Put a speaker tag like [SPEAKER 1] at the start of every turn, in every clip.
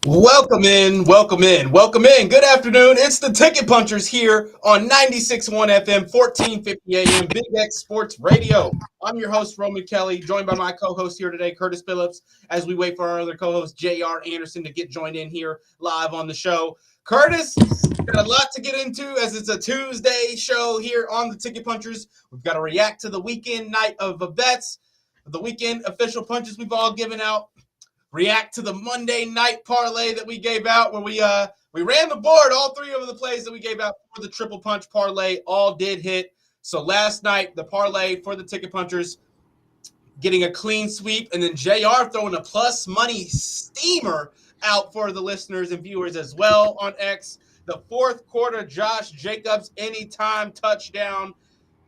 [SPEAKER 1] Welcome in, welcome in, welcome in. Good afternoon. It's the Ticket Punchers here on 96.1 FM, 1450 AM, Big X Sports Radio. I'm your host, Roman Kelly, joined by my co-host here today, Curtis Phillips, as we wait for our other co-host, J.R. Anderson, to get joined in here live on the show. Curtis, got a lot to get into as it's a Tuesday show here on the Ticket Punchers. We've got to react to the weekend night of bets, the weekend official punches we've all given out. React to the Monday night parlay that we gave out where we ran the board. All three of the plays that we gave out for the triple punch parlay all did hit. So last night, the parlay for the Ticket Punchers getting a clean sweep, and then JR throwing a plus money steamer out for the listeners and viewers as well on X. The fourth quarter Josh Jacobs anytime touchdown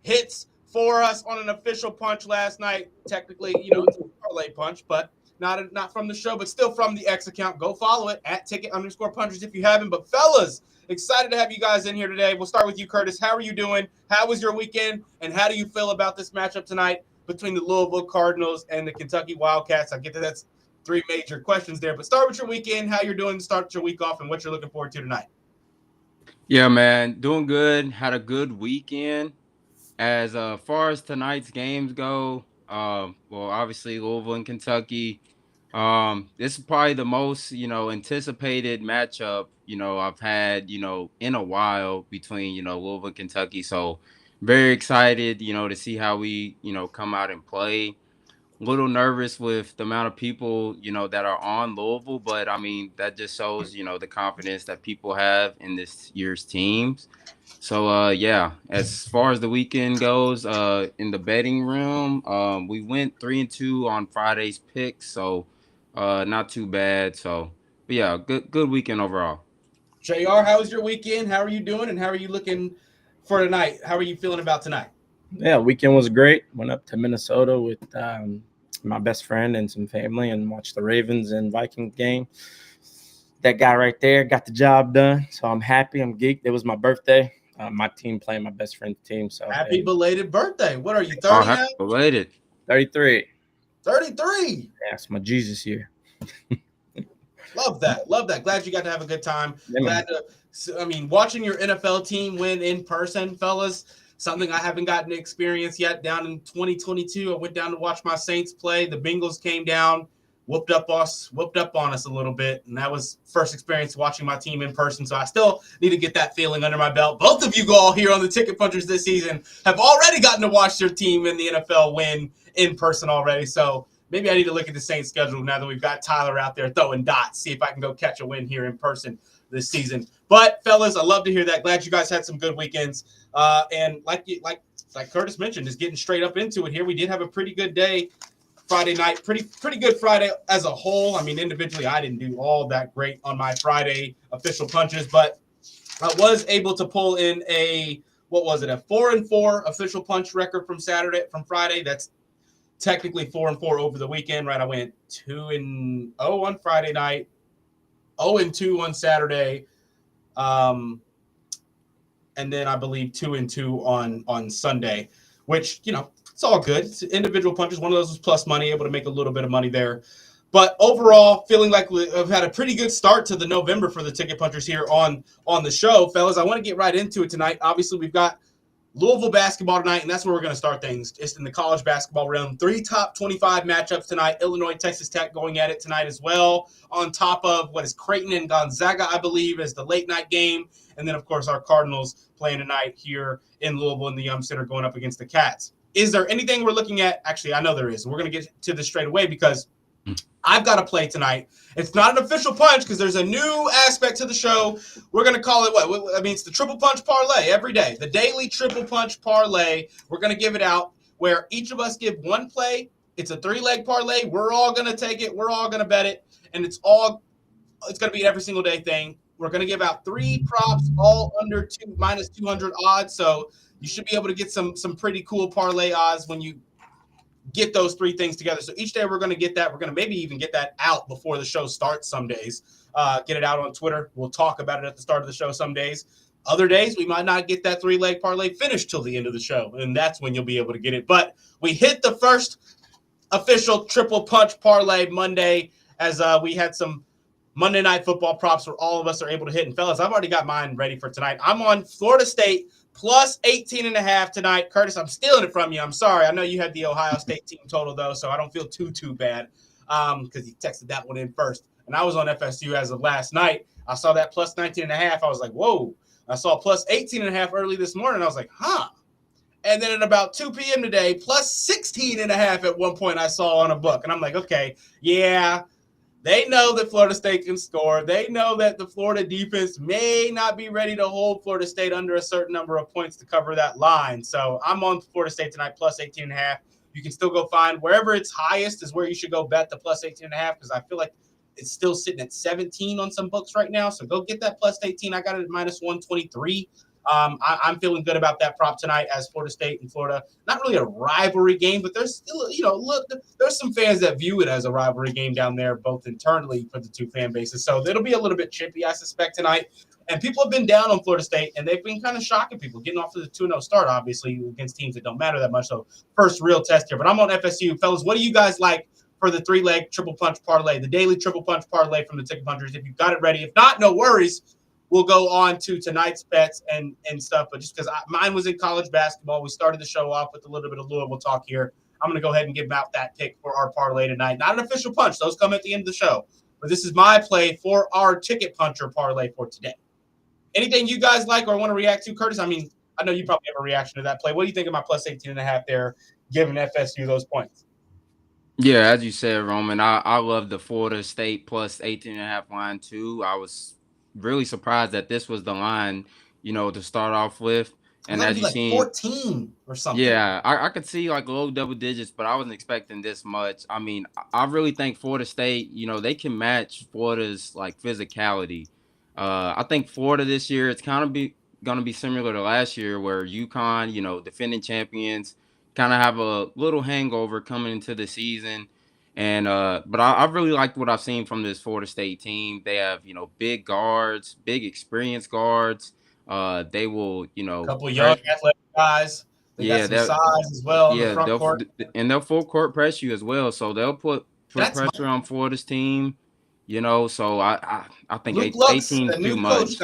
[SPEAKER 1] hits for us on an official punch last night. Technically, it's a parlay punch, but not from the show, but still from the X account. Go follow it at @ticket_punchers if you haven't. But fellas, excited to have you guys in here today. We'll start with you, Curtis. How are you doing? How was your weekend? And how do you feel about this matchup tonight between the Louisville Cardinals and the Kentucky Wildcats? I get that that's three major questions there, but start with your weekend, how you're doing to start your week off, and what you're looking forward to tonight.
[SPEAKER 2] Yeah, man, doing good. Had a good weekend. As far as tonight's games go, well, obviously Louisville and Kentucky. This is probably the most, anticipated matchup, I've had, in a while between, Louisville and Kentucky. So very excited, to see how we, come out and play. A little nervous with the amount of people, that are on Louisville, but I mean, that just shows, the confidence that people have in this year's teams. So, yeah, as far as the weekend goes, in the betting room, we went 3-2 on Friday's picks. So, not too bad. So, but yeah, good weekend overall.
[SPEAKER 1] JR, how was your weekend? How are you doing? And how are you looking for tonight? How are you feeling about tonight?
[SPEAKER 3] Yeah, weekend was great. Went up to Minnesota with my best friend and some family and watched the Ravens and Vikings game. That guy right there got the job done. So I'm happy. I'm geeked. It was my birthday. My team playing my best friend's team. So
[SPEAKER 1] happy belated birthday. What are you, 30
[SPEAKER 2] Oh,
[SPEAKER 1] now?
[SPEAKER 2] happy belated.
[SPEAKER 3] 33.
[SPEAKER 1] 33.
[SPEAKER 3] Yeah, it's my Jesus year.
[SPEAKER 1] Love that. Love that. Glad you got to have a good time.
[SPEAKER 3] Yeah,
[SPEAKER 1] Watching your NFL team win in person, fellas, something I haven't gotten to experience yet. Down in 2022, I went down to watch my Saints play. The Bengals came down, whooped up on us a little bit, and that was first experience watching my team in person. So I still need to get that feeling under my belt. Both of you all here on the Ticket Punchers this season have already gotten to watch your team in the NFL win in person already. So maybe I need to look at the Saints schedule now that we've got Tyler out there throwing dots, see if I can go catch a win here in person this season. But fellas, I love to hear that. Glad you guys had some good weekends. And like Curtis mentioned, just getting straight up into it here. We did have a pretty good day Friday night. Pretty good Friday as a whole. I mean, individually, I didn't do all that great on my Friday official punches, but I was able to pull in a 4-4 official punch record from Friday. That's technically 4-4 over the weekend, right? I went 2-0 on Friday night, 0-2 on Saturday, and then I believe 2-2 on Sunday, which, it's all good. It's individual punches. One of those was plus money, able to make a little bit of money there. But overall, feeling like we've had a pretty good start to the November for the Ticket Punchers here on the show. Fellas, I want to get right into it tonight. Obviously, we've got Louisville basketball tonight, and that's where we're going to start things. Just in the college basketball realm, 3 top 25 matchups tonight. Illinois, Texas Tech going at it tonight as well. On top of what is Creighton and Gonzaga, I believe, as the late night game. And then, of course, our Cardinals playing tonight here in Louisville in the Yum Center going up against the Cats. Is there anything we're looking at? Actually, I know there is. We're going to get to this straight away because I've got a play tonight. It's not an official punch because there's a new aspect to the show. We're going to call it what? I mean, it's the triple punch parlay every day. The daily triple punch parlay. We're going to give it out where each of us give one play. It's a 3-leg parlay. We're all going to take it. We're all going to bet it. And it's going to be an every single day thing. We're going to give out 3 props, all under -200 odds. So you should be able to get some pretty cool parlay odds when you get those three things together. So each day we're going to get that. We're going to maybe even get that out before the show starts some days. Get it out on Twitter. We'll talk about it at the start of the show some days. Other days, we might not get that three-leg parlay finished till the end of the show, and that's when you'll be able to get it. But we hit the first official triple punch parlay Monday as we had some Monday Night Football props where all of us are able to hit. And, fellas, I've already got mine ready for tonight. I'm on Florida State plus 18.5 tonight. Curtis, I'm stealing it from you. I'm sorry. I know you had the Ohio State team total, though, so I don't feel too bad because you texted that one in first. And I was on FSU as of last night. I saw that plus 19.5. I was like, whoa. I saw plus 18.5 early this morning. I was like, huh. And then at about 2 p.m. today, plus 16.5 at one point I saw on a book. And I'm like, okay, yeah, they know that Florida State can score. They know that the Florida defense may not be ready to hold Florida State under a certain number of points to cover that line. So I'm on Florida State tonight, plus 18.5. You can still go find wherever it's highest is where you should go bet the plus 18.5 because I feel like it's still sitting at 17 on some books right now. So go get that plus 18. I got it at minus 123. I'm feeling good about that prop tonight as Florida State and Florida. Not really a rivalry game, but there's still, there's some fans that view it as a rivalry game down there, both internally for the two fan bases. So it'll be a little bit chippy, I suspect, tonight. And people have been down on Florida State, and they've been kind of shocking people, getting off to the 2-0 start, obviously, against teams that don't matter that much. So first real test here. But I'm on FSU. Fellas, what do you guys like for the three-leg triple punch parlay, the daily triple punch parlay from the Ticket Punchers? If you've got it ready. If not, no worries. We'll go on to tonight's bets and stuff. But just because mine was in college basketball, we started the show off with a little bit of Louisville talk here. I'm going to go ahead and give out that pick for our parlay tonight. Not an official punch. Those come at the end of the show. But this is my play for our Ticket Puncher parlay for today. Anything you guys like or want to react to, Curtis? I mean, I know you probably have a reaction to that play. What do you think of my plus 18.5 there, giving FSU those points?
[SPEAKER 2] Yeah, as you said, Roman, I love the Florida State plus 18.5 line too. I was really surprised that this was the line, to start off with. And as you seen,
[SPEAKER 1] 14 or something.
[SPEAKER 2] Yeah, I could see like low double digits, but I wasn't expecting this much. I mean, I really think Florida State, they can match Florida's like physicality. I think Florida this year, it's kind of going to be similar to last year where UConn, defending champions, kind of have a little hangover coming into the season. And but I really liked what I've seen from this Florida State team. They have, big guards, big experienced guards. They will,
[SPEAKER 1] a couple of young athletic guys. They got some size as well.
[SPEAKER 2] Yeah,
[SPEAKER 1] in the front court.
[SPEAKER 2] And they'll full court press you as well. So they'll put pressure on Florida's team. So I think
[SPEAKER 1] Luke
[SPEAKER 2] 18 is too much.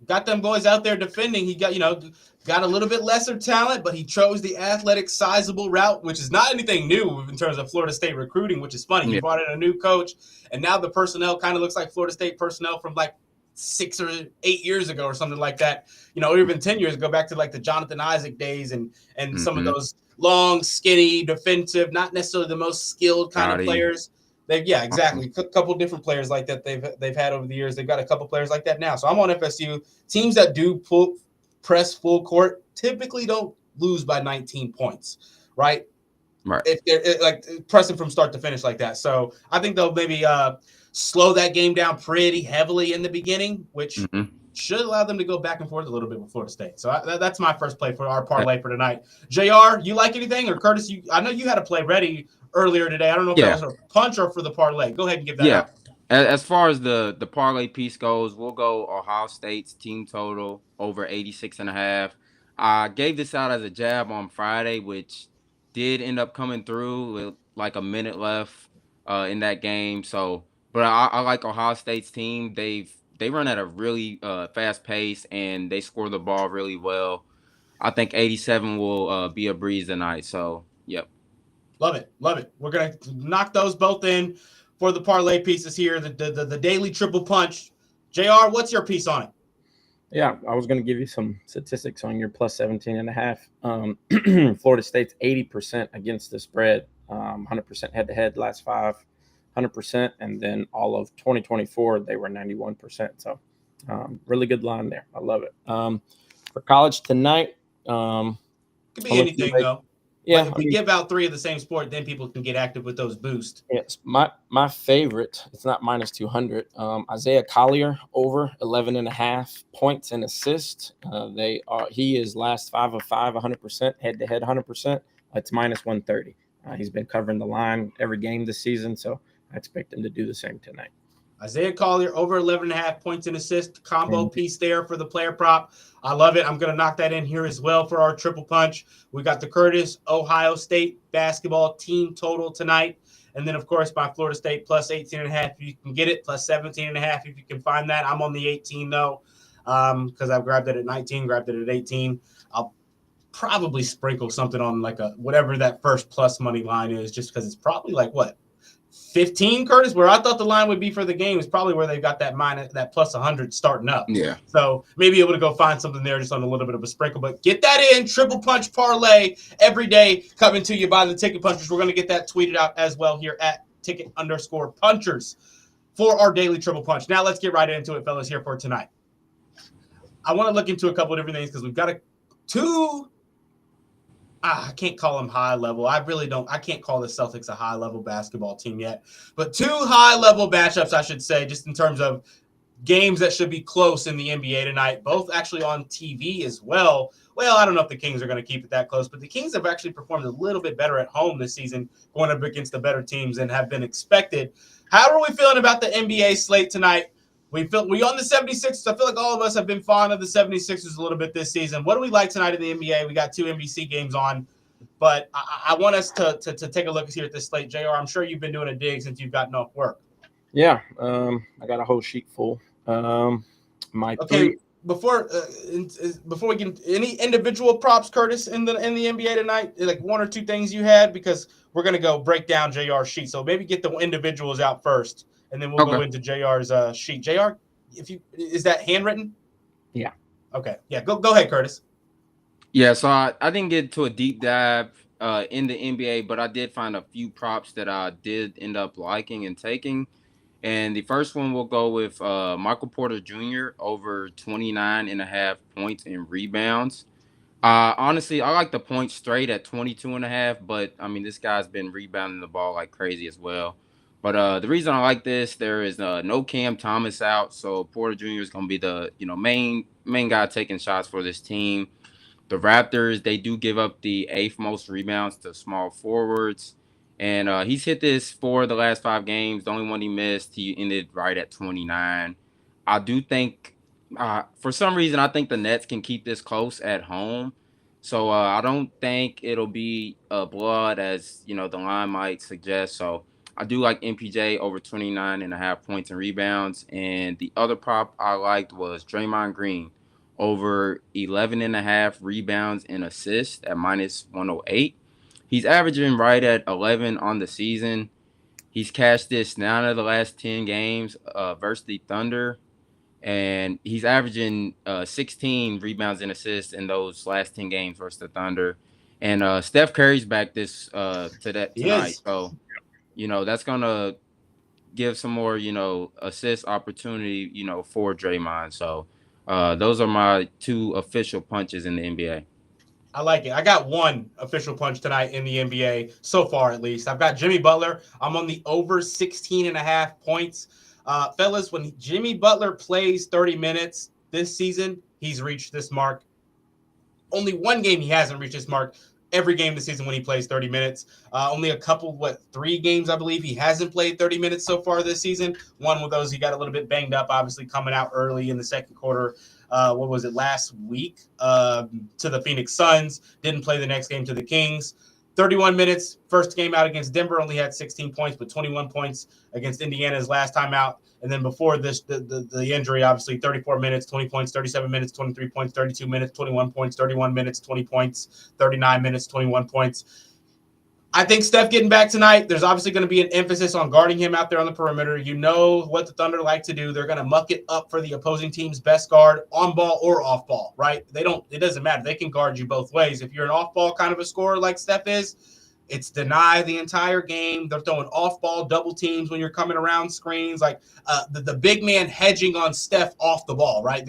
[SPEAKER 1] Got them boys out there defending. He got a little bit lesser talent, but he chose the athletic, sizable route, which is not anything new in terms of Florida State recruiting, which is funny. He brought in a new coach, and now the personnel kind of looks like Florida State personnel from like 6 or 8 years ago or something like that. Or even 10 years ago, back to like the Jonathan Isaac days and some of those long, skinny, defensive, not necessarily the most skilled kind of players. Exactly. A couple different players like that they've had over the years. They've got a couple players like that now. So I'm on FSU. Teams that do press full court typically don't lose by 19 points, right?
[SPEAKER 2] Right.
[SPEAKER 1] If they're like pressing from start to finish like that. So I think they'll maybe slow that game down pretty heavily in the beginning, which should allow them to go back and forth a little bit with Florida State. So that's my first play for our parlay for tonight. JR, you like anything? Or Curtis, I know you had a play ready earlier today. I don't know if that was a punch or for the parlay. Go ahead and give that out.
[SPEAKER 2] As far as the parlay piece goes, we'll go Ohio State's team total over 86.5. I gave this out as a jab on Friday, which did end up coming through with like a minute left in that game. So, but I like Ohio State's team. They run at a really fast pace and they score the ball really well. I think 87 will be a breeze tonight. So, yep.
[SPEAKER 1] Love it. We're going to knock those both in for the parlay pieces here, the daily triple punch. JR, what's your piece on it?
[SPEAKER 3] Yeah, I was going to give you some statistics on your plus 17.5. Florida State's 80% against the spread, 100% head-to-head last 5, 100%, and then all of 2024, they were 91%. So really good line there. I love it. For college tonight.
[SPEAKER 1] Could be anything, though. Yeah, like if we give out 3 of the same sport, then people can get active with those boosts.
[SPEAKER 3] Yes, my favorite. It's not minus 200. Isaiah Collier over 11.5 points and assists. He is last 5 of 5, 100% head to head, 100%. It's minus 130. He's been covering the line every game this season, so I expect him to do the same tonight.
[SPEAKER 1] Isaiah Collier, over 11.5 points and assist combo piece there for the player prop. I love it. I'm going to knock that in here as well for our triple punch. We got the Curtis Ohio State basketball team total tonight. And then, of course, my Florida State plus 18.5 if you can get it, plus 17.5 if you can find that. I'm on the 18, though, because I've grabbed it at 19, grabbed it at 18. I'll probably sprinkle something on like a whatever that first plus money line is, just because it's probably like, what, 15, Curtis, where I thought the line would be for the game is probably where they've got that minus that plus 100 starting up.
[SPEAKER 2] Yeah.
[SPEAKER 1] So maybe able to go find something there just on a little bit of a sprinkle. But get that in, triple punch parlay every day coming to you by the Ticket Punchers. We're going to get that tweeted out as well here at Ticket_Punchers for our daily triple punch. Now let's get right into it, fellas, here for tonight. I want to look into a couple of different things because we've got two. I can't call them high level. I can't call the Celtics a high level basketball team yet, but two high level matchups, I should say, just in terms of games that should be close in the NBA tonight, both actually on TV as well. Well, I don't know if the Kings are going to keep it that close, but the Kings have actually performed a little bit better at home this season, going up against the better teams than have been expected. How are we feeling about the NBA slate tonight? We on the 76ers. I feel like all of us have been fond of the 76ers a little bit this season. What do we like tonight in the NBA? We got two NBC games on, but I want us to take a look here at this slate. JR, I'm sure you've been doing a dig since you've gotten off work.
[SPEAKER 3] Yeah, I got a whole sheet full.
[SPEAKER 1] Before we get any individual props, Curtis, in the NBA tonight, like one or two things you had, because we're gonna go break down JR's sheet. So maybe get the individuals out first, and then we'll go into JR's sheet. JR, is that handwritten?
[SPEAKER 3] Yeah.
[SPEAKER 1] Okay. Yeah. Go ahead, Curtis.
[SPEAKER 2] Yeah. So I didn't get to a deep dive in the NBA, but I did find a few props that I did end up liking and taking. And the first one we'll go with Michael Porter Jr. over 29.5 points and rebounds. Honestly, I like the points straight at 22.5, but I mean, this guy's been rebounding the ball like crazy as well. But the reason I like this, there is no Cam Thomas out, so Porter Jr. is going to be the main guy taking shots for this team. The Raptors, they do give up the 8th most rebounds to small forwards. And he's hit this for the last 5 games. The only one he missed, he ended right at 29. I do think, for some reason, I think the Nets can keep this close at home. So I don't think it'll be a blood as, the line might suggest. So I do like MPJ over 29.5 points and rebounds. And the other prop I liked was Draymond Green over 11.5 rebounds and assists at minus 108. He's averaging right at 11 on the season. He's cashed this 9 of the last 10 games versus the Thunder. And he's averaging 16 rebounds and assists in those last 10 games versus the Thunder. And Steph Curry's back tonight.
[SPEAKER 1] Yes.
[SPEAKER 2] So, that's going to give some more, assist opportunity, for Draymond. So those are my 2 official punches in the NBA.
[SPEAKER 1] I like it. I got one official punch tonight in the NBA so far, at least. I've got Jimmy Butler. I'm on the over 16.5 points. Fellas, when Jimmy Butler plays 30 minutes this season, he's reached this mark. Only one game he hasn't reached this mark. Every game this season when he plays 30 minutes. Only a couple, 3 games, I believe, he hasn't played 30 minutes so far this season. One of those, he got a little bit banged up, obviously, coming out early in the second quarter. Last week to the Phoenix Suns. Didn't play the next game to the Kings. 31 minutes, first game out against Denver, only had 16 points, but 21 points against Indiana his last time out. And then before this, the injury, obviously, 34 minutes, 20 points, 37 minutes, 23 points, 32 minutes, 21 points, 31 minutes, 20 points, 39 minutes, 21 points. I think Steph getting back tonight, there's obviously going to be an emphasis on guarding him out there on the perimeter. You know what the Thunder like to do. They're going to muck it up for the opposing team's best guard on ball or off ball, right? It doesn't matter. They can guard you both ways. If you're an off ball kind of a scorer like Steph is, it's deny the entire game. They're throwing off ball double teams when you're coming around screens, like the big man hedging on Steph off the ball, right?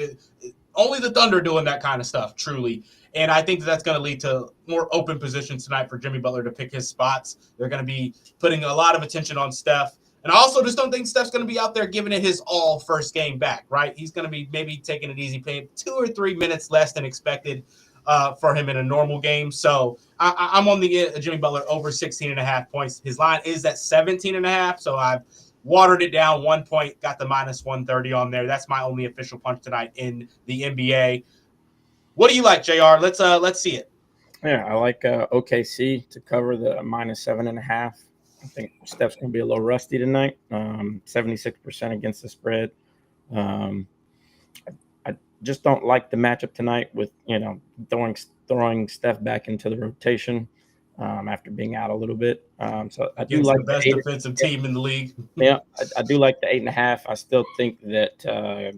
[SPEAKER 1] Only the Thunder doing that kind of stuff, truly. And I think that's going to lead to more open positions tonight for Jimmy Butler to pick his spots. They're going to be putting a lot of attention on Steph. And I also just don't think Steph's going to be out there giving it his all first game back, right? He's going to be maybe taking it easy, playing 2 or 3 minutes less than expected. for him in a normal game. So I'm on the Jimmy Butler over 16.5 points. His line is at 17.5, so I've watered it down 1 point, got the -130 on there. That's my only official punch tonight in the NBA. What do you like, JR? Let's see it.
[SPEAKER 3] Yeah, I like OKC to cover the -7.5. I think Steph's going to be a little rusty tonight. 76% against the spread. I just don't like the matchup tonight with, throwing Steph back into the rotation after being out a little bit. So I do like
[SPEAKER 1] the best defensive team in the league.
[SPEAKER 3] Yeah, I do like the 8.5. I still think that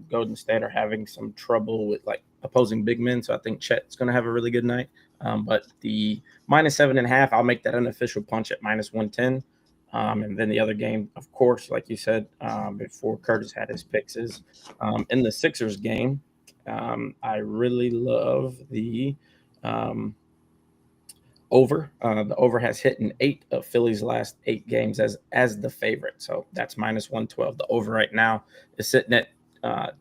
[SPEAKER 3] Golden State are having some trouble with like opposing big men. So I think Chet's going to have a really good night. But the -7.5, I'll make that an official punch at -110. And then the other game, of course, like you said, before Curtis had his picks, is in the Sixers game. I really love the over. The over has hit in 8 of Philly's last 8 games as the favorite. So that's -112. The over right now is sitting at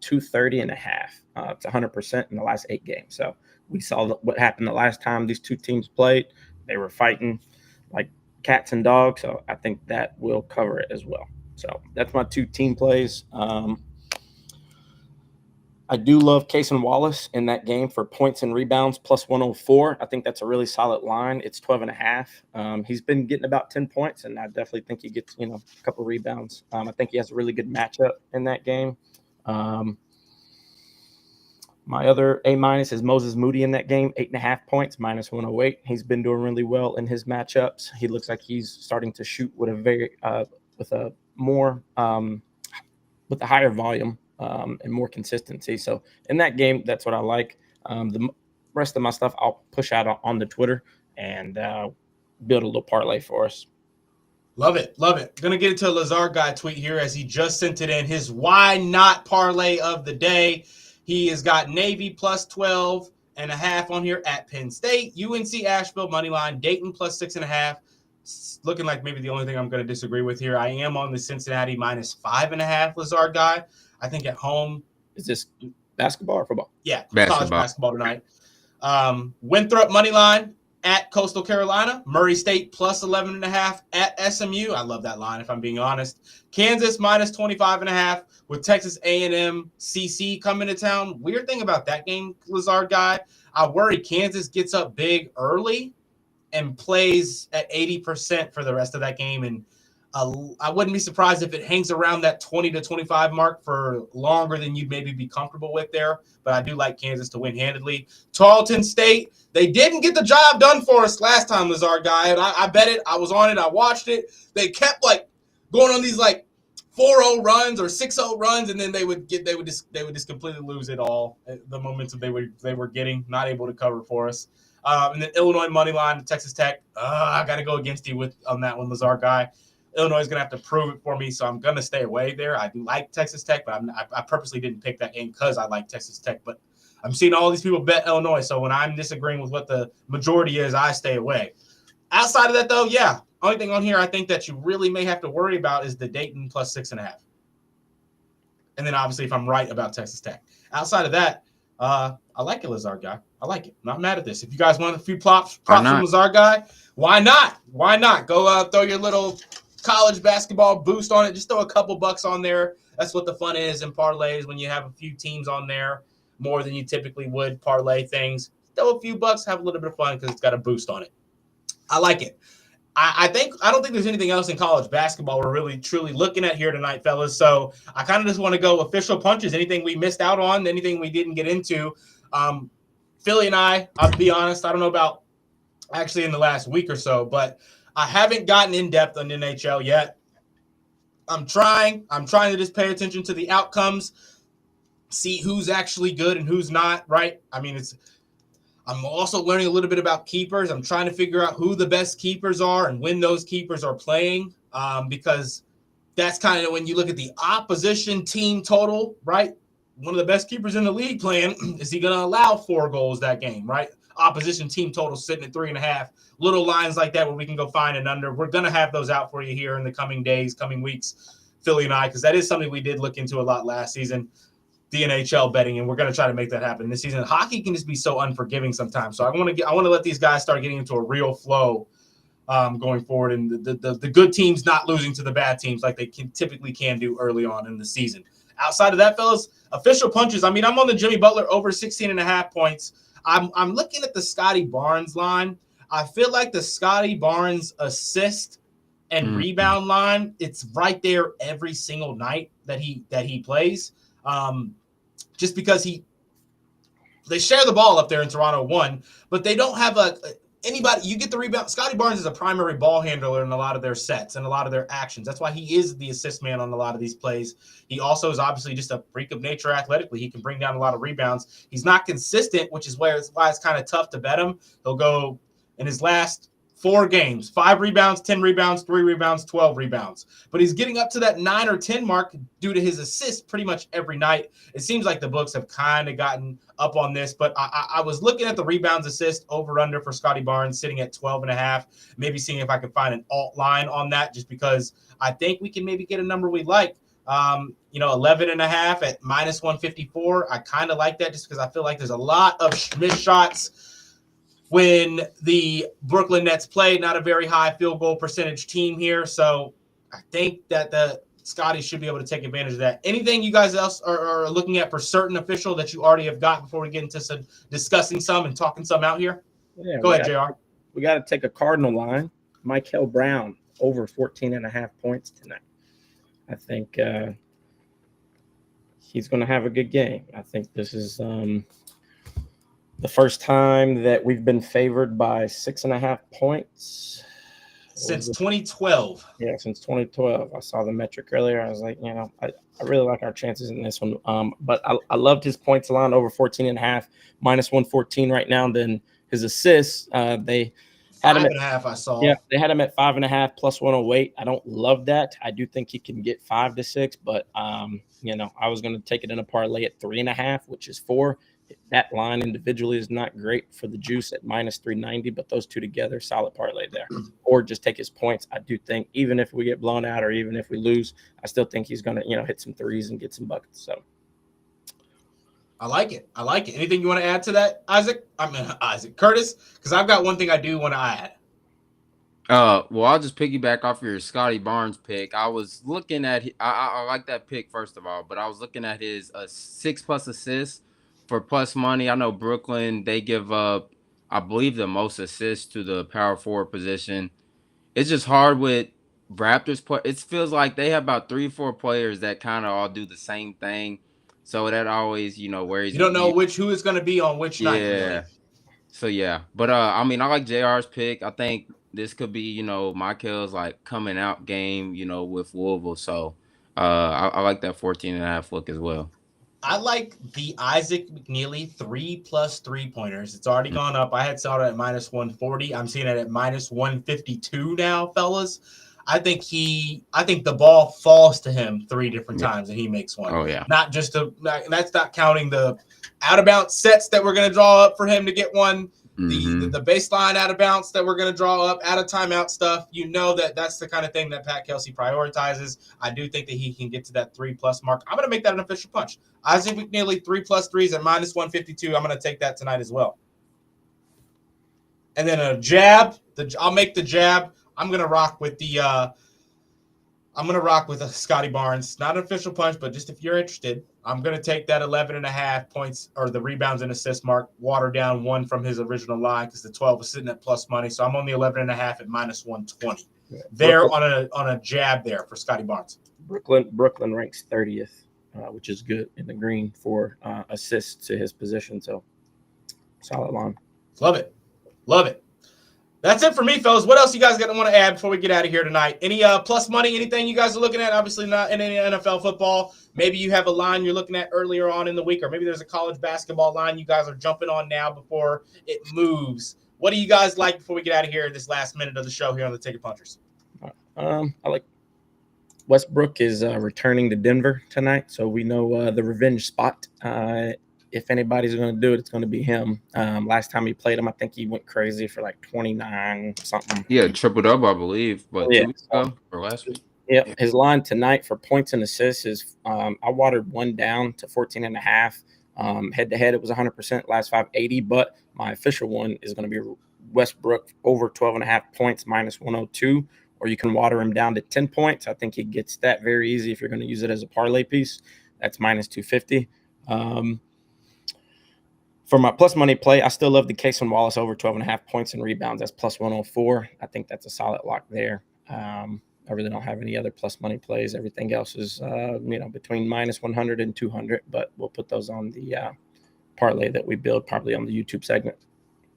[SPEAKER 3] 230.5. It's 100% in the last 8 games. So we saw what happened the last time these two teams played. They were fighting like cats and dogs. So I think that will cover it as well. So that's my 2 team plays. I do love Cason Wallace in that game for points and rebounds +104. I think that's a really solid line. It's 12.5. He's been getting about 10 points, and I definitely think he gets, a couple rebounds. I think he has a really good matchup in that game. My other A- is Moses Moody in that game, 8.5 points, -108. He's been doing really well in his matchups. He looks like he's starting to shoot with a higher volume. And more consistency. So in that game, that's what I like. The rest of my stuff I'll push out on the Twitter and build a little parlay for us.
[SPEAKER 1] Love it. Gonna get into a Lazard guy tweet here as he just sent it in. His why not parlay of the day. He has got Navy +12.5 on here at Penn State, UNC Asheville moneyline, Dayton +6.5. Looking like maybe the only thing I'm going to disagree with here. I am on the Cincinnati -5.5 Lazard guy. I think at home.
[SPEAKER 3] Is this basketball or football?
[SPEAKER 1] Yeah, college basketball tonight. Winthrop moneyline at Coastal Carolina. Murray State +11.5 at SMU. I love that line, if I'm being honest. Kansas -25.5 with Texas A&M CC coming to town. Weird thing about that game, Lazard guy, I worry Kansas gets up big early and plays at 80% for the rest of that game. And I wouldn't be surprised if it hangs around that 20 to 25 mark for longer than you'd maybe be comfortable with there. But I do like Kansas to win handedly. Tarleton State, they didn't get the job done for us last time, Lazard guy. And I bet it. I was on it. I watched it. They kept going on these 4-0 runs or 6-0 runs, and then they would just completely lose it all. The momentum they were getting, not able to cover for us. And then Illinois money line to Texas Tech. I got to go against you on that one, Lazard guy. Illinois is going to have to prove it for me, so I'm going to stay away there. I do like Texas Tech, but I purposely didn't pick that game because I like Texas Tech. But I'm seeing all these people bet Illinois, so when I'm disagreeing with what the majority is, I stay away. Outside of that, though, yeah, only thing on here I think that you really may have to worry about is the Dayton +6.5. And then, obviously, if I'm right about Texas Tech. Outside of that, I like it, Lazard guy. I like it. I'm not mad at this. If you guys want a few props from Lazard guy, why not? Why not? Go throw your little college basketball boost on it. Just throw a couple bucks on there. That's what the fun is in parlays when you have a few teams on there more than you typically would parlay things. Throw a few bucks, have a little bit of fun because it's got a boost on it. I like it. I don't think there's anything else in college basketball we're really truly looking at here tonight, fellas. So I kind of just want to go official punches. Anything we missed out on, anything we didn't get into. Philly and I'll be honest, I don't know about actually in the last week or so, but I haven't gotten in depth on NHL yet. I'm trying to just pay attention to the outcomes, see who's actually good and who's not, right? I mean, I'm also learning a little bit about keepers. I'm trying to figure out who the best keepers are and when those keepers are playing, because that's kind of when you look at the opposition team total, right? One of the best keepers in the league playing, is he going to allow 4 goals that game, right? Opposition team total sitting at 3.5. Little lines like that where we can go find an under. We're going to have those out for you here in the coming days, coming weeks, Philly and I, because that is something we did look into a lot last season. the NHL betting, and we're going to try to make that happen this season. Hockey can just be so unforgiving sometimes. So I want to let these guys start getting into a real flow going forward, and the good teams not losing to the bad teams like they typically can do early on in the season. Outside of that, fellas, official punches. I mean, I'm on the Jimmy Butler over 16.5 points. I'm looking at the Scotty Barnes line. I feel like the Scotty Barnes assist and rebound line, it's right there every single night that he plays. Just because they share the ball up there in Toronto 1, but they don't have anybody. You get the rebound. Scotty Barnes is a primary ball handler in a lot of their sets and a lot of their actions. That's why he is the assist man on a lot of these plays. He also is obviously just a freak of nature athletically. He can bring down a lot of rebounds. He's not consistent, which is why it's kind of tough to bet him. He'll go in his last 4 games, 5 rebounds, 10 rebounds, 3 rebounds, 12 rebounds. But he's getting up to that 9 or 10 mark due to his assists pretty much every night. It seems like the books have kind of gotten up on this, but I was looking at the rebounds assist over under for Scotty Barnes sitting at 12.5, maybe seeing if I can find an alt line on that, just because I think we can maybe get a number we like. 11.5 at minus 154. I kind of like that just because I feel like there's a lot of missed shots when the Brooklyn Nets play. Not a very high field goal percentage team here. So I think that the Scotty should be able to take advantage of that. Anything you guys else are looking at for certain official that you already have got before we get into some discussing some and talking some out here? Yeah, Go ahead, JR.
[SPEAKER 3] We got to take a Cardinal line. Michael Brown over 14.5 points tonight. I think he's going to have a good game. I think this is the first time that we've been favored by 6.5 points
[SPEAKER 1] since 2012.
[SPEAKER 3] Yeah, since 2012. I saw the metric earlier. I was like, I really like our chances in this one. But I loved his points line over 14.5, minus 114 right now. Then his assists, they had him at
[SPEAKER 1] 5.5. I saw.
[SPEAKER 3] Yeah, they had him at 5.5 plus 108. I don't love that. I do think he can get 5 to 6, but I was going to take it in a parlay at 3.5, which is 4. That line individually is not great for the juice at minus 390, but those two together, solid parlay there. Or just take his points. I do think even if we get blown out or even if we lose, I still think he's going to, hit some threes and get some buckets. So
[SPEAKER 1] I like it. Anything you want to add to that, Curtis? Because I've got one thing I do want to add.
[SPEAKER 2] Well, I'll just piggyback off your Scotty Barnes pick. I was looking at I like that pick first of all, but I was looking at his 6+ assists for plus money. I know Brooklyn, they give up, I believe, the most assists to the power forward position. It's just hard with Raptors. It feels like they have about 3-4 players that kind of all do the same thing. So that always, worries me.
[SPEAKER 1] You don't know who is going to be on which night.
[SPEAKER 2] Yeah. Really. So, yeah. But, I like JR's pick. I think this could be, Michael's, coming out game, with Louisville. So, I like that 14.5 look as well.
[SPEAKER 1] I like the Isaac McNeely 3+ 3-pointers. It's already gone up. I had saw it at minus 140. I'm seeing it at minus 152 now, fellas. I think the ball falls to him 3 different times and he makes one.
[SPEAKER 2] Oh yeah.
[SPEAKER 1] Not just that's not counting the out of bounds sets that we're going to draw up for him to get one. The baseline out of bounds that we're going to draw up, out of timeout stuff. That's the kind of thing that Pat Kelsey prioritizes. I do think that he can get to that 3+ mark. I'm going to make that an official punch. Isaac McNeely 3+ 3s at minus 152. I'm going to take that tonight as well. And then a jab. I'll make the jab. I'm going to rock with a Scotty Barnes. Not an official punch, but just if you're interested, I'm going to take that 11.5 points or the rebounds and assist mark, water down 1 from his original line because the 12 was sitting at plus money. So I'm on the 11.5 at minus 120. Yeah. There on a jab there for Scotty Barnes.
[SPEAKER 3] Brooklyn ranks 30th, which is good in the green for assists to his position. So solid line.
[SPEAKER 1] Love it. That's it for me, fellas. What else you guys want to add before we get out of here tonight? Any plus money, anything you guys are looking at? Obviously not in any NFL football. Maybe you have a line you're looking at earlier on in the week, or maybe there's a college basketball line you guys are jumping on now before it moves. What do you guys like before we get out of here this last minute of the show here on the Ticket Punchers?
[SPEAKER 3] I like Westbrook is returning to Denver tonight, so we know the revenge spot. If anybody's going to do it, it's going to be him. Last time he played him, I think he went crazy for 29 something.
[SPEAKER 2] Yeah, triple double, I believe. But 2 weeks ago or last week?
[SPEAKER 3] Yeah, his line tonight for points and assists is I watered one down to 14.5. Head to head, it was 100%, last 580, but my official one is going to be Westbrook over 12.5 points minus 102, or you can water him down to 10 points. I think he gets that very easy if you're going to use it as a parlay piece. That's minus 250. For my plus money play, I still love the Cason Wallace over 12.5 points and rebounds. That's plus 104. I think that's a solid lock there. I really don't have any other plus money plays. Everything else is, between minus 100 and 200, but we'll put those on the parlay that we build probably on the YouTube segment.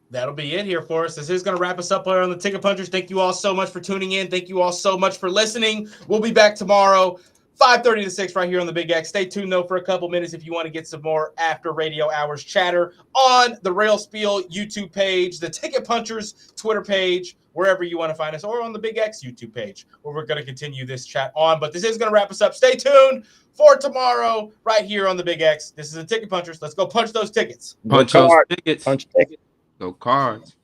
[SPEAKER 1] That'll be it here for us. This is going to wrap us up here on the Ticket Punchers. Thank you all so much for tuning in. Thank you all so much for listening. We'll be back tomorrow, 5:30 to 6 right here on the Big X. Stay tuned, though, for a couple minutes if you want to get some more after radio hours chatter on the Real Spiel YouTube page, the Ticket Punchers Twitter page, wherever you want to find us, or on the Big X YouTube page, where we're going to continue this chat on. But this is going to wrap us up. Stay tuned for tomorrow right here on the Big X. This is the Ticket Punchers. Let's go punch those tickets.
[SPEAKER 2] Punch those tickets.
[SPEAKER 3] Punch tickets.
[SPEAKER 2] Go Cards.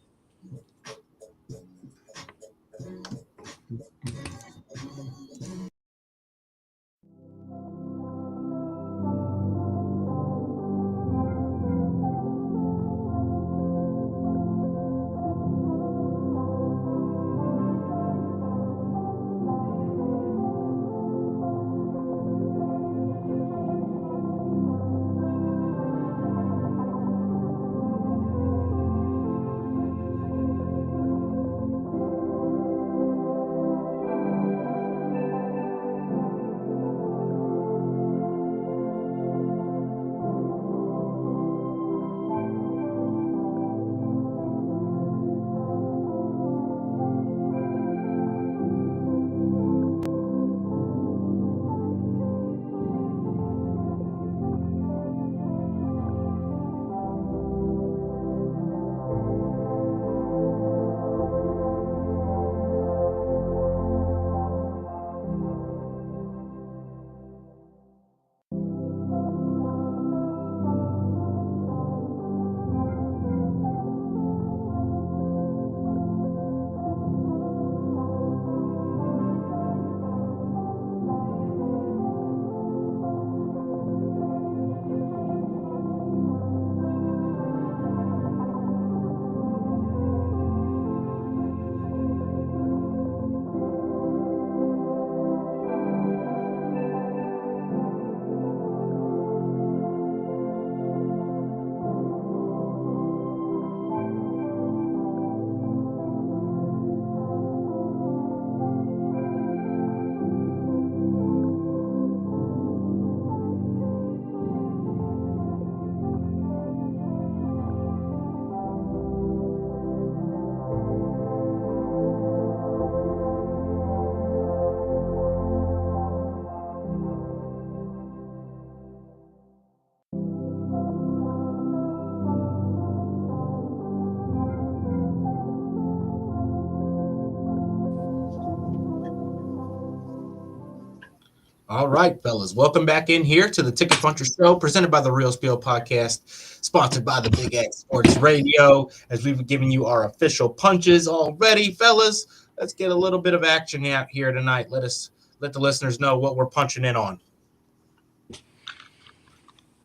[SPEAKER 1] All right, fellas. Welcome back in here to the Ticket Puncher Show, presented by the Real Spiel Podcast, sponsored by the Big X Sports Radio. As we've given you our official punches already, fellas, let's get a little bit of action out here tonight. Let the listeners know what we're punching in on.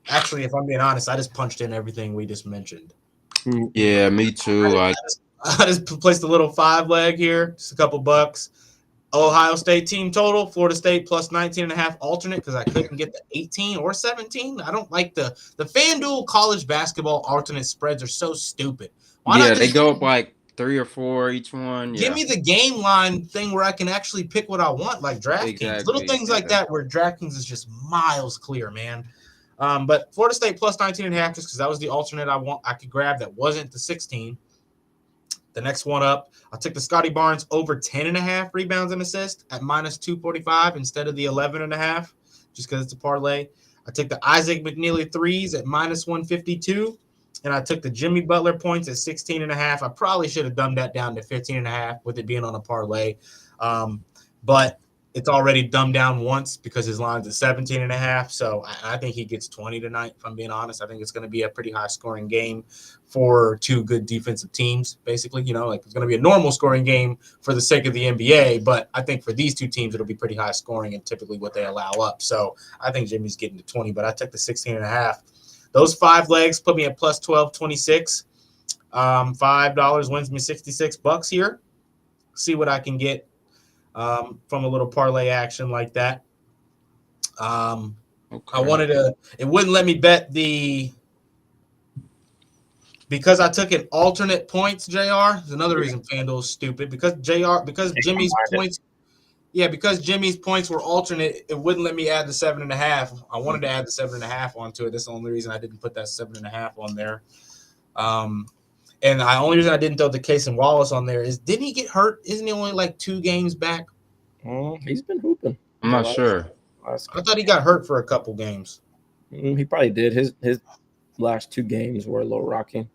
[SPEAKER 1] Actually, if I'm being honest, I just punched in everything we just mentioned.
[SPEAKER 2] Yeah, me too.
[SPEAKER 1] I just placed a little 5-leg here, just a couple bucks. Ohio State team total, Florida State plus 19.5 alternate because I couldn't get the 18 or 17. I don't like the FanDuel college basketball alternate spreads are so stupid.
[SPEAKER 2] They go up like 3 or 4 each one.
[SPEAKER 1] Give me the game line thing where I can actually pick what I want, like DraftKings. Little things like that where DraftKings is just miles clear, man. But Florida State plus 19.5 just because that was the alternate I could grab that wasn't the 16. The next one up, I took the Scotty Barnes over 10.5 rebounds and assists at minus 245 instead of the 11.5, just because it's a parlay. I took the Isaac McNeely threes at minus 152, and I took the Jimmy Butler points at 16.5. I probably should have dumbed that down to 15.5 with it being on a parlay. But it's already dumbed down once because his line's at 17.5. So I think he gets 20 tonight, if I'm being honest. I think it's going to be a pretty high scoring game for two good defensive teams, basically. Like it's going to be a normal scoring game for the sake of the NBA. But I think for these two teams, it'll be pretty high scoring and typically what they allow up. So I think Jimmy's getting to 20, but I took the 16.5. Those 5 legs put me at plus 12.26. $5 wins me $66 here. See what I can get from a little parlay action like that. Okay. I wanted to. It wouldn't let me bet because I took an alternate points. JR. There's another reason FanDuel's stupid because Jimmy's points. Yeah, because Jimmy's points were alternate, it wouldn't let me add the 7.5. I wanted to add the 7.5 onto it. That's the only reason I didn't put that 7.5 on there. And the only reason I didn't throw the Case and Wallace on there is, didn't he get hurt? Isn't he only like 2 games back?
[SPEAKER 3] He's been hooping.
[SPEAKER 2] I'm not sure.
[SPEAKER 1] I thought he got hurt for a couple games.
[SPEAKER 3] He probably did. His last 2 games were a little rocky.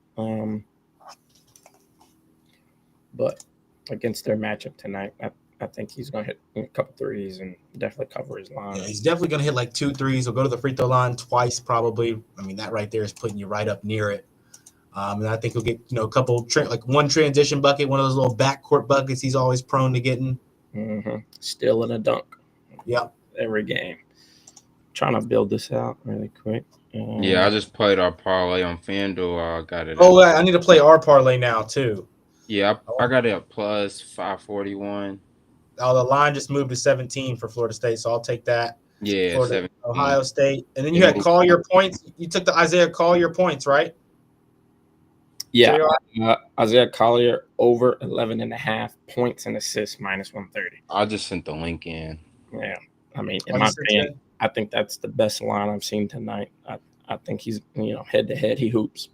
[SPEAKER 3] But against their matchup tonight, I think he's going to hit a couple threes and definitely cover his line.
[SPEAKER 1] Yeah, he's definitely going to hit like 2 threes. He'll go to the free throw line twice probably. I mean, that right there is putting you right up near it. And I think he'll get, a couple, like one transition bucket, one of those little backcourt buckets he's always prone to getting.
[SPEAKER 3] Still in a dunk.
[SPEAKER 1] Yep.
[SPEAKER 3] Every game. Trying to build this out really quick.
[SPEAKER 2] Yeah, I just played our parlay on FanDuel. I got it.
[SPEAKER 1] Oh, I need to play our parlay now too.
[SPEAKER 2] Yeah, I got it at plus 541.
[SPEAKER 1] Oh, the line just moved to 17 for Florida State, so I'll take that.
[SPEAKER 2] Yeah,
[SPEAKER 1] Florida,
[SPEAKER 2] 17.
[SPEAKER 1] Ohio State. And then you had Collier points. You took the Isaiah Collier points, right?
[SPEAKER 3] Yeah, Isaiah Collier over 11.5 points and assists minus 130.
[SPEAKER 2] I just sent the link in.
[SPEAKER 3] Yeah, I mean, in my opinion, I think that's the best line I've seen tonight. I think he's, head to head, he hoops.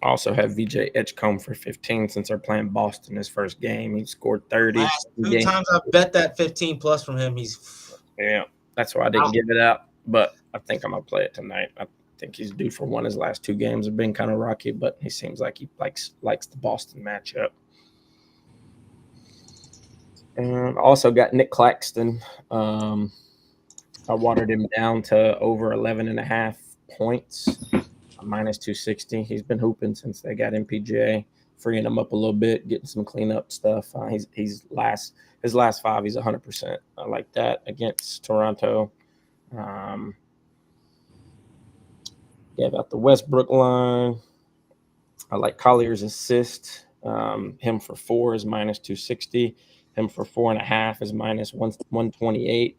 [SPEAKER 3] Also have VJ Edgecombe for 15 since they're playing Boston his first game. He scored 30.
[SPEAKER 1] Last 2 times I bet that 15 plus from him.
[SPEAKER 3] Yeah, that's why I didn't give it out. But I think I'm gonna play it tonight. I think he's due for one. His last 2 games have been kind of rocky, but he seems like he likes the Boston matchup. And also got Nick Claxton. I watered him down to over 11.5 points, minus 260. He's been hooping since they got MPJ, freeing him up a little bit, getting some cleanup stuff. His last 5, he's 100%. I like that against Toronto. Gave out the Westbrook line. I like Collier's assist. Him for 4 is minus 260. Him for 4.5 is minus 128.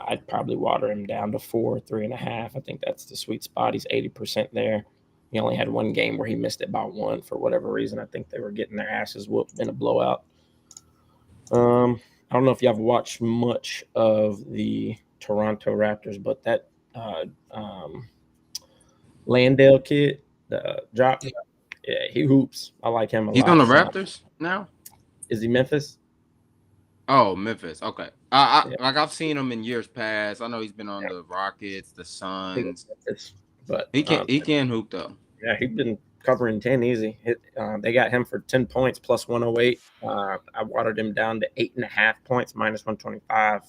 [SPEAKER 3] I'd probably water him down to 4, 3.5. I think that's the sweet spot. He's 80% there. He only had 1 game where he missed it by 1 for whatever reason. I think they were getting their asses whooped in a blowout. I don't know if you have watched much of the Toronto Raptors, but that Landale kid, the drop, yeah, he hoops. I like him a lot.
[SPEAKER 2] He's on the Raptors now?
[SPEAKER 3] Is he Memphis?
[SPEAKER 2] Oh, Memphis. Okay. Like I've seen him in years past. I know he's been on the Rockets, the Suns.
[SPEAKER 3] But
[SPEAKER 2] he can hoop though.
[SPEAKER 3] Yeah, he's been covering 10 easy. They got him for 10 points plus 108. I watered him down to 8.5 points minus 125,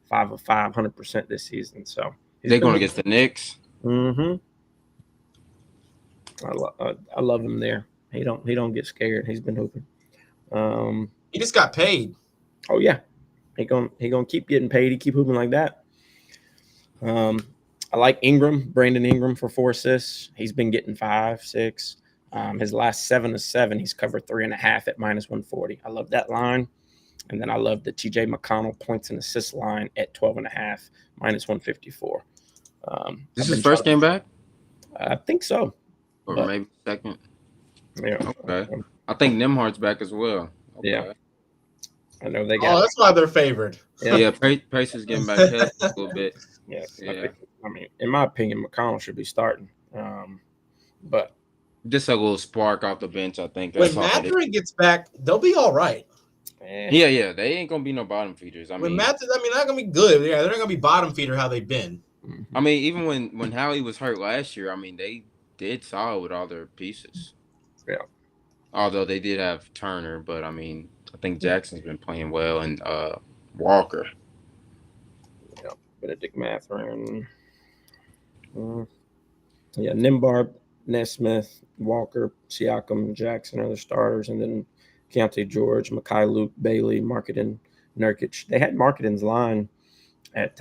[SPEAKER 3] 5 of 5, 100% this season. So
[SPEAKER 2] they're going against the Knicks.
[SPEAKER 3] I love him there. He don't get scared. He's been hooping.
[SPEAKER 1] He just got paid.
[SPEAKER 3] Oh yeah, he gonna keep getting paid. He keep hooping like that. I like Brandon Ingram for 4 assists. He's been getting 5, 6. His last 7 of 7, he's covered 3.5 at minus 140. I love that line. And then I love the TJ McConnell points and assists line at 12.5, minus 154.
[SPEAKER 2] This is his first game back?
[SPEAKER 3] I think so.
[SPEAKER 2] Or maybe second.
[SPEAKER 3] Yeah.
[SPEAKER 2] Okay. I think Nemhard's back as well. Okay.
[SPEAKER 3] Yeah. I know they got.
[SPEAKER 1] Oh, that's why they're favored.
[SPEAKER 2] Yeah, Pace is getting back a little bit.
[SPEAKER 3] Yeah. I mean, in my opinion, McConnell should be starting. But
[SPEAKER 2] just a little spark off the bench, I think.
[SPEAKER 1] When Mathurin gets back, they'll be all right.
[SPEAKER 2] Yeah, they ain't gonna be no bottom feeders.
[SPEAKER 1] They're not gonna be good. Yeah, they're not gonna be bottom feeder how they've been.
[SPEAKER 2] I mean, even when Howie was hurt last year, I mean, they did solid with all their pieces.
[SPEAKER 3] Yeah.
[SPEAKER 2] Although they did have Turner, but I mean, I think Jackson's been playing well, and Walker.
[SPEAKER 3] Yeah, Benedict Mathurin. Yeah, Nimbarb, Nesmith, Walker, Siakam, Jackson are the starters, and then Keontae George, Mekhi Luke, Bailey, Marketing, Nurkic. They had Marketing's line at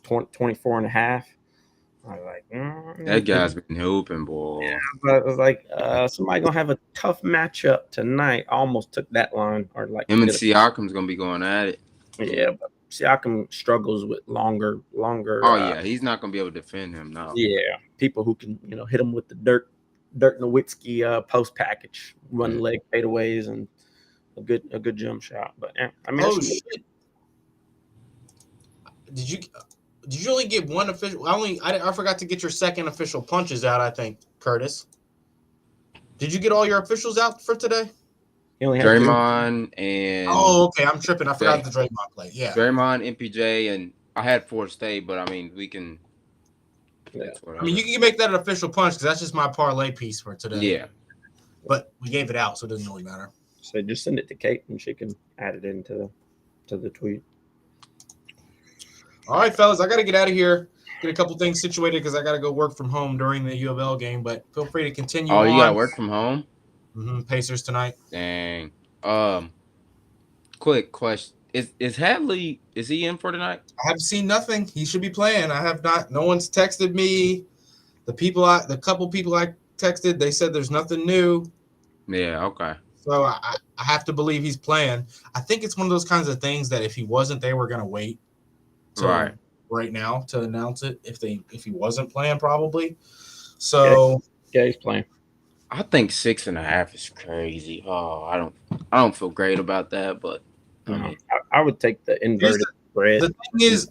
[SPEAKER 3] 24 and a half. I was like,
[SPEAKER 2] That guy's been hooping, boy.
[SPEAKER 3] Yeah, but I was like, somebody gonna have a tough matchup tonight. I almost took that line, or like
[SPEAKER 2] Him and Siakam's gonna be going at it.
[SPEAKER 3] Yeah, but Siakam struggles with longer.
[SPEAKER 2] Oh yeah, he's not gonna be able to defend him now.
[SPEAKER 3] Yeah, people who can hit him with the Dirk Nowitzki post package, run leg fadeaways, and a good jump shot. But yeah, I mean,
[SPEAKER 1] shit! Did you only get one official? I forgot to get your second official punches out. I think, Curtis. Did you get all your officials out for today?
[SPEAKER 3] He only had
[SPEAKER 2] Draymond and.
[SPEAKER 1] Oh, okay. I'm tripping. I forgot the Draymond play. Yeah.
[SPEAKER 2] Draymond, MPJ, and I had Ford State, but I mean, we can.
[SPEAKER 3] Yeah.
[SPEAKER 1] I mean, you can make that an official punch because that's just my parlay piece for today.
[SPEAKER 2] Yeah.
[SPEAKER 1] But we gave it out, so it doesn't really matter.
[SPEAKER 3] So just send it to Kate, and she can add it into the tweet.
[SPEAKER 1] All right, fellas, I got to get out of here. Get a couple things situated because I got to go work from home during the U of L game. But feel free to continue.
[SPEAKER 2] Oh, you got to work from home?
[SPEAKER 1] Mm-hmm. Pacers tonight.
[SPEAKER 2] Dang. Quick question: Is Hadley? Is he in for tonight?
[SPEAKER 1] I haven't seen nothing. He should be playing. I have not. No one's texted me. The couple people I texted, they said there's nothing new.
[SPEAKER 2] Yeah. Okay.
[SPEAKER 1] So I have to believe he's playing. I think it's one of those kinds of things that if he wasn't, they were going to wait. Right now to announce it if he wasn't playing probably. So
[SPEAKER 3] yeah, he's playing.
[SPEAKER 2] I think 6.5 is crazy. Oh, I don't feel great about that, but
[SPEAKER 3] I would take the inverted spread.
[SPEAKER 1] The thing is,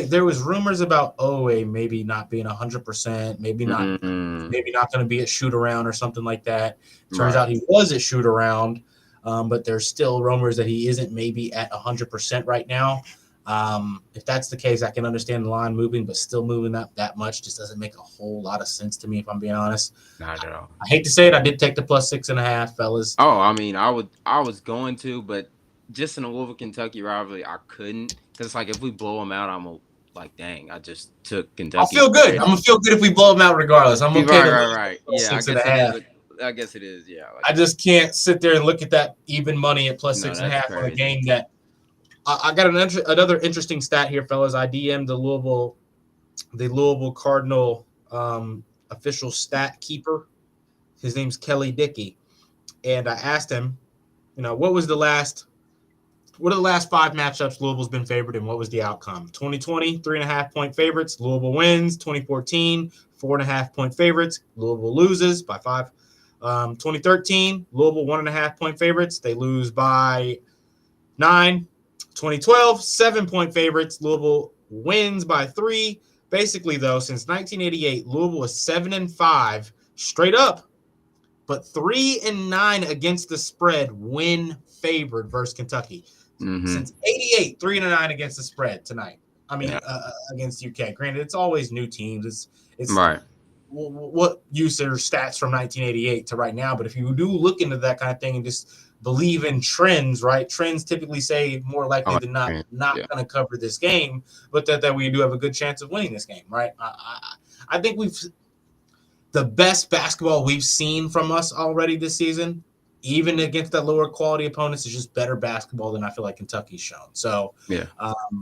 [SPEAKER 1] there was rumors about Owe maybe not being 100%, maybe not going to be at shoot around or something like that. Turns out he was at shoot around, but there's still rumors that he isn't maybe at 100% right now. If that's the case, I can understand the line moving, but still moving up that much just doesn't make a whole lot of sense to me, if I'm being honest.
[SPEAKER 2] Not at all.
[SPEAKER 1] I hate to say it, I did take the plus 6.5, fellas.
[SPEAKER 2] Oh, I mean, I was going to, but just in a Louisville Kentucky rivalry, I couldn't because it's like if we blow them out, I'm like, dang, I just took Kentucky.
[SPEAKER 1] I'll feel good. I'm gonna feel good if we blow them out regardless. I'm okay.
[SPEAKER 2] Right. Yeah, I guess it is. Yeah.
[SPEAKER 1] I just can't sit there and look at that even money at plus 6.5 on a game that. I got another interesting stat here, fellas. I DM'd the Louisville Cardinal official stat keeper. His name's Kelly Dickey, and I asked him, what are the last 5 matchups Louisville's been favored in? What was the outcome? 2020, 3.5-point favorites. Louisville wins. 2014, 4.5-point favorites. Louisville loses by 5. 2013, Louisville 1.5-point favorites. They lose by 9. 2012, 7-point favorites. Louisville wins by 3. Basically, though, since 1988, Louisville is 7-5 straight up, but 3-9 against the spread when favored versus Kentucky.
[SPEAKER 2] Mm-hmm.
[SPEAKER 1] Since 88, 3-9 against the spread tonight. I mean, against UK. Granted, it's always new teams. It's
[SPEAKER 2] right.
[SPEAKER 1] What use are stats from 1988 to right now? But if you do look into that kind of thing and just believe in trends, right? Trends typically say more likely than not going to cover this game, but that we do have a good chance of winning this game, right? I think the best basketball we've seen from us already this season, even against the lower quality opponents, is just better basketball than I feel like Kentucky's shown. So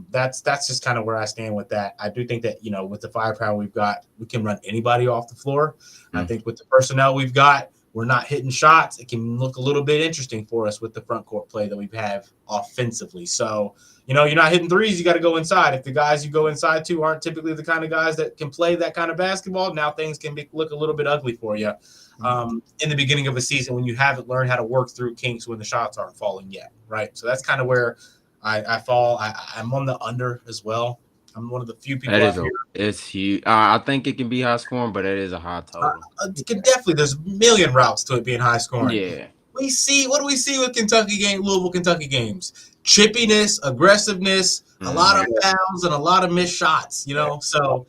[SPEAKER 1] that's just kind of where I stand with that. I do think that, with the firepower we've got, we can run anybody off the floor. I think with the personnel we've got, we're not hitting shots. It can look a little bit interesting for us with the front court play that we have offensively. So, you're not hitting threes. You got to go inside. If the guys you go inside to aren't typically the kind of guys that can play that kind of basketball, now things can look a little bit ugly for you in the beginning of a season when you haven't learned how to work through kinks when the shots aren't falling yet, right? So that's kind of where I fall. I'm on the under as well. I'm one of the few people out here.
[SPEAKER 2] It's huge. I think it can be high scoring, but it is a high total.
[SPEAKER 1] Definitely, there's a million routes to it being high scoring.
[SPEAKER 2] Yeah.
[SPEAKER 1] What do we see with Louisville Kentucky games? Chippiness, aggressiveness, a lot of fouls, and a lot of missed shots. So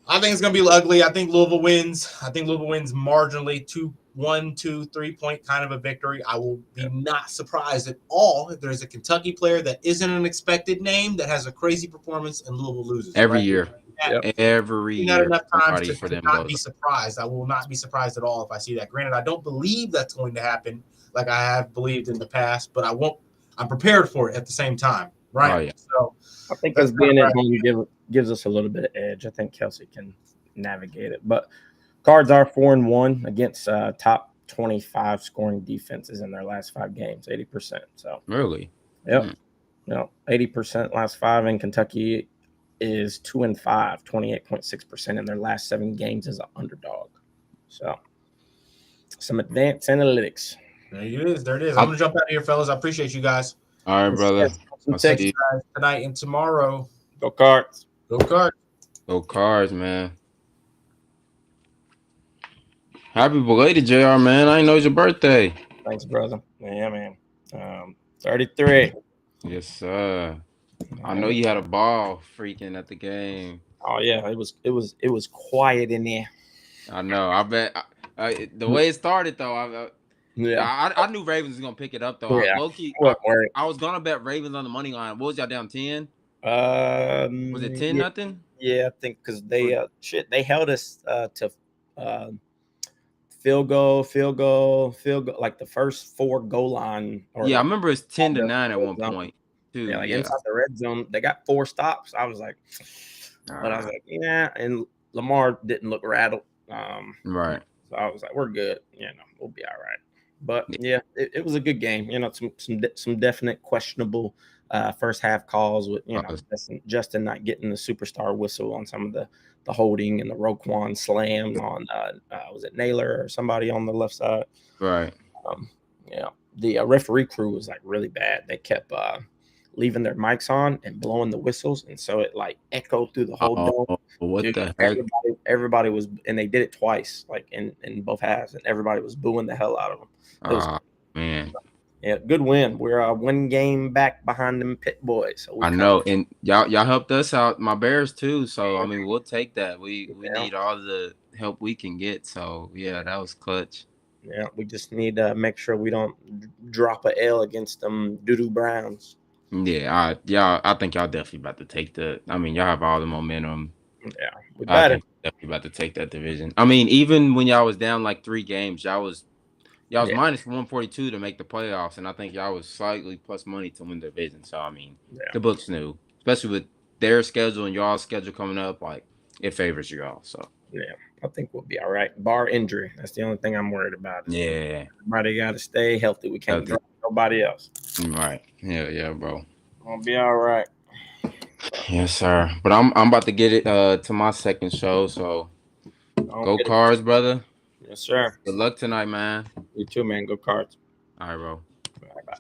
[SPEAKER 1] I think it's gonna be ugly. I think Louisville wins. I think Louisville wins marginally, 1, 2, 3 point kind of a victory. I will be not surprised at all if there's a Kentucky player that isn't an expected name that has a crazy performance and Louisville loses.
[SPEAKER 2] Every
[SPEAKER 1] right?
[SPEAKER 2] year. Every
[SPEAKER 1] We've
[SPEAKER 2] year.
[SPEAKER 1] had enough times
[SPEAKER 2] somebody
[SPEAKER 1] to not be surprised. I will not be surprised at all if I see that. Granted, I don't believe that's going to happen like I have believed in the past, but I won't. I'm prepared for it at the same time, right?
[SPEAKER 2] Oh, yeah.
[SPEAKER 1] So
[SPEAKER 3] I think us being at home gives us a little bit of edge. I think Kelsey can navigate it. But Cards are 4-1 against top 25 scoring defenses in their last 5 games, 80%. So
[SPEAKER 2] really,
[SPEAKER 3] yep, 80% last 5. And Kentucky is 2-5, 28.6% in their last 7 games as an underdog. So some advanced analytics.
[SPEAKER 1] There it is. There it is. I'm gonna jump out of here, fellas. I appreciate you guys.
[SPEAKER 2] All right, brother.
[SPEAKER 3] Some text
[SPEAKER 1] guys tonight and tomorrow.
[SPEAKER 3] Go Cards.
[SPEAKER 1] Go Cards.
[SPEAKER 2] Go Cards, man. Happy belated, JR, man. I didn't know it's your birthday.
[SPEAKER 3] Thanks, brother. Yeah, man. 33.
[SPEAKER 2] Yes, sir. I know you had a ball freaking at the game.
[SPEAKER 3] Oh yeah, it was quiet in there.
[SPEAKER 2] I know. I bet the way it started though. I knew Ravens was gonna pick it up though.
[SPEAKER 3] Yeah.
[SPEAKER 2] Low-key, I was gonna bet Ravens on the money line. What was y'all down 10? Was it 10-0?
[SPEAKER 3] Yeah, I think because they held us to field goal, like the first 4 goal line.
[SPEAKER 2] I remember it's 10-9 at one point. Too.
[SPEAKER 3] Yeah, inside the red zone, they got 4 stops. I was like, and Lamar didn't look rattled.
[SPEAKER 2] Right.
[SPEAKER 3] So I was like, we're good. We'll be all right. But yeah, it was a good game. Some definite questionable first half calls with Justin not getting the superstar whistle on some of the holding and the Roquan slam on was it Naylor or somebody on the left side?
[SPEAKER 2] Right.
[SPEAKER 3] The referee crew was like really bad. They kept leaving their mics on and blowing the whistles, and so it like echoed through the whole dome.
[SPEAKER 2] What the heck?
[SPEAKER 3] Everybody was, and they did it twice, like in both halves, and everybody was booing the hell out of them.
[SPEAKER 2] Man.
[SPEAKER 3] Yeah, good win. We're 1 game back behind them Pitt boys. So
[SPEAKER 2] I know, and y'all helped us out, my Bears too. So I mean, we'll take that. We need all the help we can get. So yeah, that was clutch.
[SPEAKER 3] Yeah, we just need to make sure we don't drop a L against them doo-doo Browns.
[SPEAKER 2] Yeah, I think y'all definitely about to take y'all have all the momentum.
[SPEAKER 3] Yeah, we better.
[SPEAKER 2] Definitely about to take that division. I mean, even when y'all was down like 3 games, y'all was minus 142 to make the playoffs, and I think y'all was slightly plus money to win the division. So I mean, the books knew, especially with their schedule and y'all's schedule coming up, like it favors y'all. So
[SPEAKER 3] yeah, I think we'll be all right. Bar injury, that's the only thing I'm worried about.
[SPEAKER 2] Yeah,
[SPEAKER 3] everybody got to stay healthy. We can't drop nobody else.
[SPEAKER 2] Right? Yeah, bro.
[SPEAKER 3] We'll be all right.
[SPEAKER 2] Yes, sir. But I'm about to get it to my second show. So go Cards, brother.
[SPEAKER 3] Yes, sir.
[SPEAKER 2] Good luck tonight, man.
[SPEAKER 3] You too, man. Go Cards.
[SPEAKER 2] All right, bro.
[SPEAKER 3] All right, bye.